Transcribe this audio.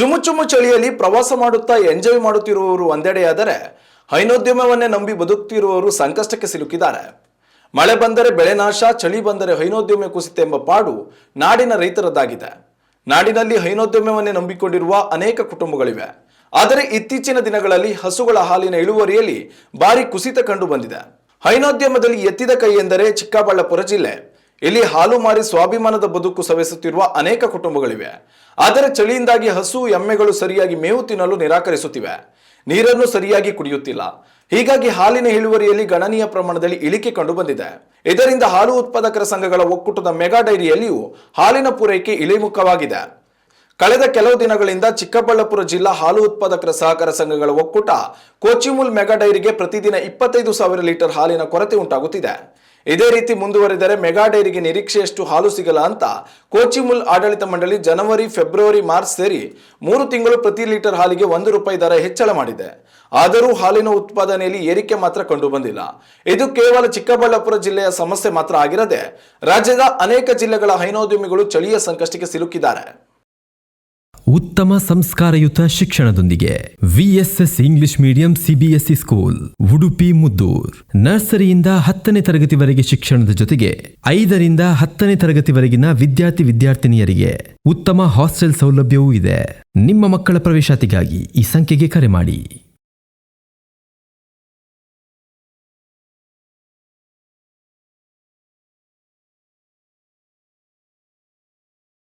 ಚುಮು ಚಳಿಯಲ್ಲಿ ಪ್ರವಾಸ ಮಾಡುತ್ತಾ ಎಂಜಾಯ್ ಮಾಡುತ್ತಿರುವವರು ಒಂದೆಡೆಯಾದರೆ ಹೈನೋದ್ಯಮವನ್ನೇ ನಂಬಿ ಬದುಕುತ್ತಿರುವವರು ಸಂಕಷ್ಟಕ್ಕೆ ಸಿಲುಕಿದ್ದಾರೆ. ಮಳೆ ಬಂದರೆ ಬೆಳೆ ನಾಶ, ಚಳಿ ಬಂದರೆ ಹೈನೋದ್ಯಮ ಕುಸಿತ ಎಂಬ ಪಾಡು ನಾಡಿನ ರೈತರದ್ದಾಗಿದೆ. ನಾಡಿನಲ್ಲಿ ಹೈನೋದ್ಯಮವನ್ನೇ ನಂಬಿಕೊಂಡಿರುವ ಅನೇಕ ಕುಟುಂಬಗಳಿವೆ. ಆದರೆ ಇತ್ತೀಚಿನ ದಿನಗಳಲ್ಲಿ ಹಸುಗಳ ಹಾಲಿನ ಇಳುವರಿಯಲ್ಲಿ ಭಾರಿ ಕುಸಿತ ಕಂಡು ಬಂದಿದೆ. ಹೈನೋದ್ಯಮದಲ್ಲಿ ಎತ್ತಿದ ಕೈ ಎಂದರೆ ಚಿಕ್ಕಬಳ್ಳಾಪುರ ಜಿಲ್ಲೆ. ಇಲ್ಲಿ ಹಾಲು ಮಾರಿ ಸ್ವಾಭಿಮಾನದ ಬದುಕು ಸವೆಸುತ್ತಿರುವ ಅನೇಕ ಕುಟುಂಬಗಳಿವೆ. ಆದರೆ ಚಳಿಯಿಂದಾಗಿ ಹಸು ಎಮ್ಮೆಗಳು ಸರಿಯಾಗಿ ಮೇವು ತಿನ್ನಲು ನಿರಾಕರಿಸುತ್ತಿವೆ, ನೀರನ್ನು ಸರಿಯಾಗಿ ಕುಡಿಯುತ್ತಿಲ್ಲ. ಹೀಗಾಗಿ ಹಾಲಿನ ಇಳುವರಿಯಲ್ಲಿ ಗಣನೀಯ ಪ್ರಮಾಣದಲ್ಲಿ ಇಳಿಕೆ ಕಂಡು ಬಂದಿದೆ. ಇದರಿಂದ ಹಾಲು ಉತ್ಪಾದಕರ ಸಂಘಗಳ ಒಕ್ಕೂಟದ ಮೆಗಾ ಡೈರಿಯಲ್ಲಿಯೂ ಹಾಲಿನ ಪೂರೈಕೆ ಇಳಿಮುಖವಾಗಿದೆ. ಕಳೆದ ಕೆಲವು ದಿನಗಳಿಂದ ಚಿಕ್ಕಬಳ್ಳಾಪುರ ಜಿಲ್ಲಾ ಹಾಲು ಉತ್ಪಾದಕರ ಸಹಕಾರ ಸಂಘಗಳ ಒಕ್ಕೂಟ ಕೋಚಿಮುಲ್ ಮೆಗಾ ಡೈರಿಗೆ ಪ್ರತಿದಿನ 25,000 ಲೀಟರ್ ಹಾಲಿನ ಕೊರತೆ ಉಂಟಾಗುತ್ತಿದೆ. ಇದೇ ರೀತಿ ಮುಂದುವರಿದರೆ ಮೆಗಾ ಡೈರಿಗೆ ನಿರೀಕ್ಷೆಯಷ್ಟು ಹಾಲು ಸಿಗಲ್ಲ ಅಂತ ಕೋಚಿಮುಲ್ ಆಡಳಿತ ಮಂಡಳಿ ಜನವರಿ, ಫೆಬ್ರವರಿ, ಮಾರ್ಚ್ ಸೇರಿ 3 ತಿಂಗಳು ಪ್ರತಿ ಲೀಟರ್ ಹಾಲಿಗೆ ₹1 ದರ ಹೆಚ್ಚಳ ಮಾಡಿದೆ. ಆದರೂ ಹಾಲಿನ ಉತ್ಪಾದನೆಯಲ್ಲಿ ಏರಿಕೆ ಮಾತ್ರ ಕಂಡು ಬಂದಿಲ್ಲ. ಇದು ಕೇವಲ ಚಿಕ್ಕಬಳ್ಳಾಪುರ ಜಿಲ್ಲೆಯ ಸಮಸ್ಯೆ ಮಾತ್ರ ಆಗಿರದೆ ರಾಜ್ಯದ ಅನೇಕ ಜಿಲ್ಲೆಗಳ ಹೈನೋದ್ಯಮಿಗಳು ಚಳಿಯ ಸಂಕಷ್ಟಕ್ಕೆ ಸಿಲುಕಿದ್ದಾರೆ. ಉತ್ತಮ ಸಂಸ್ಕಾರಯುತ ಶಿಕ್ಷಣದೊಂದಿಗೆ VSS English medium CBSE school Udupi Muddur. ನರ್ಸರಿಯಿಂದ 10ನೇ ತರಗತಿವರೆಗೆ ಶಿಕ್ಷಣದ ಜೊತೆಗೆ 5ರಿಂದ 10ನೇ ತರಗತಿವರೆಗಿನ ವಿದ್ಯಾರ್ಥಿನಿಯರಿಗೆ ಉತ್ತಮ ಹಾಸ್ಟೆಲ್ ಸೌಲಭ್ಯವೂ ಇದೆ. ನಿಮ್ಮ ಮಕ್ಕಳ ಪ್ರವೇಶಾತಿಗಾಗಿ ಈ ಸಂಖ್ಯೆಗೆ ಕರೆ ಮಾಡಿ.